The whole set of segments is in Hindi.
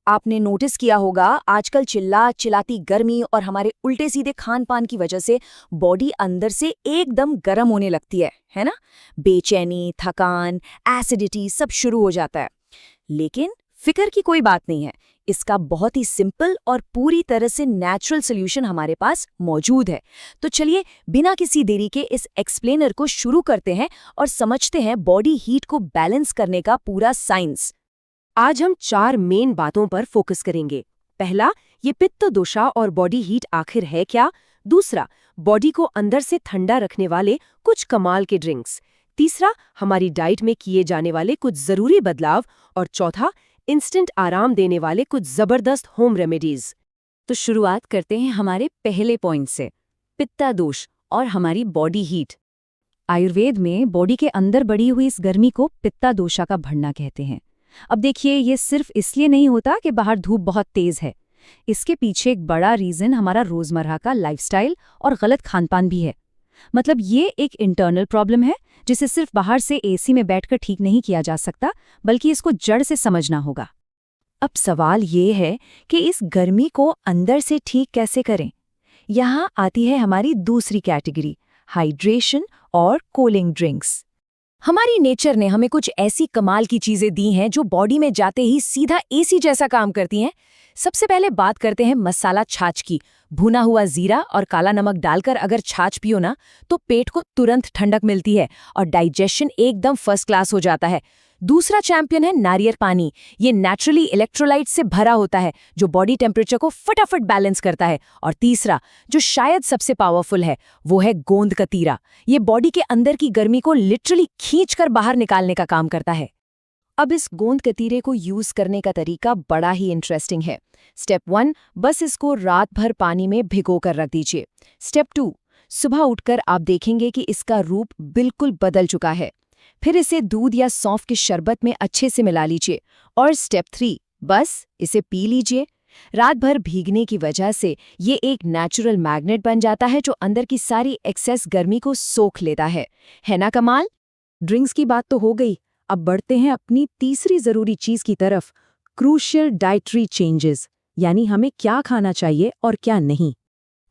आपने नोटिस किया होगा आजकल चिल्लाती गर्मी और हमारे उल्टे सीधे खान पान की वजह से बॉडी अंदर से एकदम गर्म होने लगती है ना। बेचैनी, थकान, एसिडिटी सब शुरू हो जाता है। लेकिन फिक्र की कोई बात नहीं है, इसका बहुत ही सिंपल और पूरी तरह से नेचुरल सोल्यूशन हमारे पास मौजूद है। तो चलिए बिना किसी देरी के इस एक्सप्लेनर को शुरू करते हैं और समझते हैं बॉडी हीट को बैलेंस करने का पूरा साइंस। आज हम 4 मेन बातों पर फोकस करेंगे। पहला, ये पित्त दोषा और बॉडी हीट आखिर है क्या। दूसरा, बॉडी को अंदर से ठंडा रखने वाले कुछ कमाल के ड्रिंक्स। तीसरा, हमारी डाइट में किए जाने वाले कुछ जरूरी बदलाव। और चौथा, इंस्टेंट आराम देने वाले कुछ जबरदस्त होम रेमेडीज। तो शुरुआत करते हैं हमारे पहले पॉइंट से, पित्तादोष और हमारी बॉडी हीट। आयुर्वेद में बॉडी के अंदर बढ़ी हुई इस गर्मी को पित्तादोषा का बढ़ना कहते हैं। अब देखिए, ये सिर्फ इसलिए नहीं होता कि बाहर धूप बहुत तेज है। इसके पीछे एक बड़ा रीजन हमारा रोजमर्रा का लाइफस्टाइल और गलत खानपान भी है। मतलब ये एक इंटरनल प्रॉब्लम है जिसे सिर्फ बाहर से एसी में बैठकर ठीक नहीं किया जा सकता, बल्कि इसको जड़ से समझना होगा। अब सवाल ये है कि इस गर्मी को अंदर से ठीक कैसे करें। यहाँ आती है हमारी दूसरी कैटेगरी, हाइड्रेशन और कूलिंग ड्रिंक्स। हमारी नेचर ने हमें कुछ ऐसी कमाल की चीजें दी हैं जो बॉडी में जाते ही सीधा एसी जैसा काम करती हैं। सबसे पहले बात करते हैं मसाला छाछ की। भुना हुआ जीरा और काला नमक डालकर अगर छाछ पियो ना, तो पेट को तुरंत ठंडक मिलती है और डाइजेशन एकदम फर्स्ट क्लास हो जाता है। दूसरा चैंपियन है नारियल पानी। ये नेचुरली इलेक्ट्रोलाइट से भरा होता है जो बॉडी टेम्परेचर को फटाफट बैलेंस करता है। और तीसरा, जो शायद सबसे पावरफुल है, वो है गोंद कतीरा। ये बॉडी के अंदर की गर्मी को लिटरली खींचकर बाहर निकालने का काम करता है। अब इस गोंद कतीरे को यूज करने का तरीका बड़ा ही इंटरेस्टिंग है। स्टेप 1, बस इसको रात भर पानी में भिगो कर रख दीजिए। स्टेप 2, सुबह उठकर आप देखेंगे कि इसका रूप बिल्कुल बदल चुका है। फिर इसे दूध या सौंफ के शरबत में अच्छे से मिला लीजिए। और स्टेप 3, बस इसे पी लीजिए। रात भर भीगने की वजह से ये एक नेचुरल मैग्नेट बन जाता है जो अंदर की सारी एक्सेस गर्मी को सोख लेता है ना कमाल। ड्रिंक्स की बात तो हो गई, अब बढ़ते हैं अपनी तीसरी जरूरी चीज की तरफ, क्रूशियल डाइटरी चेंजेस, यानी हमें क्या खाना चाहिए और क्या नहीं।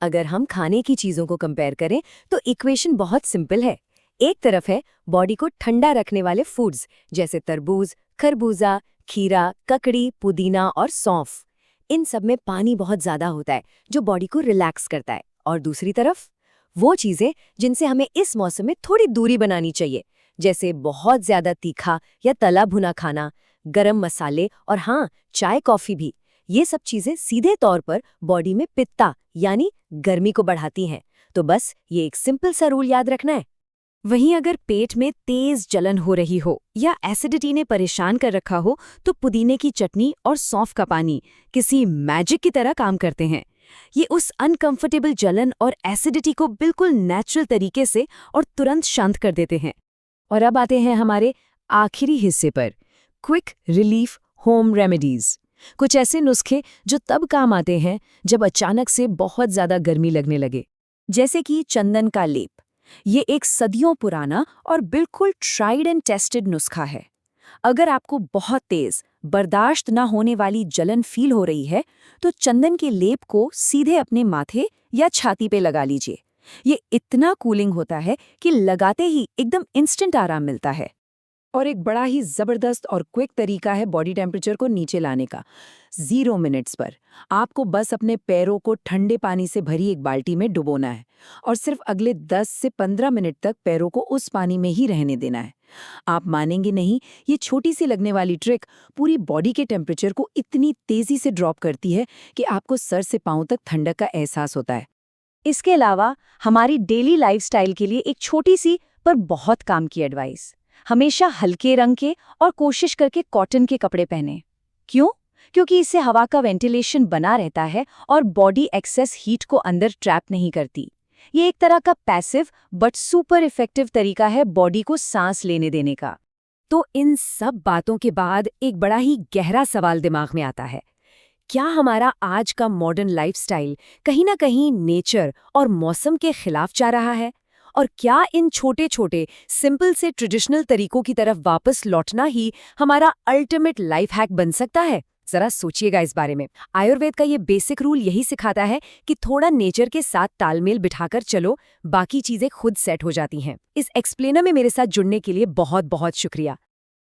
अगर हम खाने की चीजों को कंपेयर करें तो इक्वेशन बहुत सिंपल है। एक तरफ है बॉडी को ठंडा रखने वाले फूड्स जैसे तरबूज, खरबूजा, खीरा, ककड़ी, पुदीना और सौंफ। इन सब में पानी बहुत ज्यादा होता है जो बॉडी को रिलैक्स करता है। और दूसरी तरफ वो चीजें जिनसे हमें इस मौसम में थोड़ी दूरी बनानी चाहिए, जैसे बहुत ज्यादा तीखा या तला भुना खाना, गरम मसाले और हाँ, चाय कॉफी भी। ये सब चीजें सीधे तौर पर बॉडी में पित्ता यानी गर्मी को बढ़ाती हैं। तो बस ये एक सिंपल सा रूल याद रखना है। वहीं अगर पेट में तेज जलन हो रही हो या एसिडिटी ने परेशान कर रखा हो, तो पुदीने की चटनी और सौंफ का पानी किसी मैजिक की तरह काम करते हैं। ये उस अनकंफर्टेबल जलन और एसिडिटी को बिल्कुल नेचुरल तरीके से और तुरंत शांत कर देते हैं। और अब आते हैं हमारे आखिरी हिस्से पर, क्विक रिलीफ होम रेमेडीज। कुछ ऐसे नुस्खे जो तब काम आते हैं जब अचानक से बहुत ज्यादा गर्मी लगने लगे, जैसे कि चंदन का लेप। ये एक सदियों पुराना और बिल्कुल ट्राइड एंड टेस्टेड नुस्खा है। अगर आपको बहुत तेज, बर्दाश्त न होने वाली जलन फील हो रही है, तो चंदन के लेप को सीधे अपने माथे या छाती पे लगा लीजिए। ये इतना कूलिंग होता है कि लगाते ही एकदम इंस्टेंट आराम मिलता है। और एक बड़ा ही जबरदस्त और क्विक तरीका है बॉडी टेम्परेचर को नीचे लाने का। 0 मिनट्स पर आपको बस अपने पैरों को ठंडे पानी से भरी एक बाल्टी में डुबोना है और सिर्फ अगले 10 से 15 मिनट तक पैरों को उस पानी में ही रहने देना है। आप मानेंगे नहीं, ये छोटी सी लगने वाली ट्रिक पूरी बॉडी के टेम्परेचर को इतनी तेजी से ड्रॉप करती है कि आपको सर से पांव तक ठंडक का एहसास होता है। इसके अलावा हमारी डेली लाइफस्टाइल के लिए एक छोटी सी पर बहुत काम की एडवाइस, हमेशा हल्के रंग के और कोशिश करके कॉटन के कपड़े पहने। क्यों? क्योंकि इससे हवा का वेंटिलेशन बना रहता है और बॉडी एक्सेस हीट को अंदर ट्रैप नहीं करती। ये एक तरह का पैसिव बट सुपर इफेक्टिव तरीका है बॉडी को सांस लेने देने का। तो इन सब बातों के बाद एक बड़ा ही गहरा सवाल दिमाग में आता है, क्या हमारा आज का मॉडर्न लाइफस्टाइल कहीं ना कहीं नेचर और मौसम के खिलाफ जा रहा है? और क्या इन छोटे छोटे सिंपल से ट्रेडिशनल तरीकों की तरफ वापस लौटना ही हमारा अल्टीमेट लाइफ हैक बन सकता है? जरा सोचिएगा इस बारे में। आयुर्वेद का ये बेसिक रूल यही सिखाता है कि थोड़ा नेचर के साथ तालमेल बिठाकर चलो, बाकी चीजें खुद सेट हो जाती हैं। इस एक्सप्लेनर में मेरे साथ जुड़ने के लिए बहुत बहुत शुक्रिया।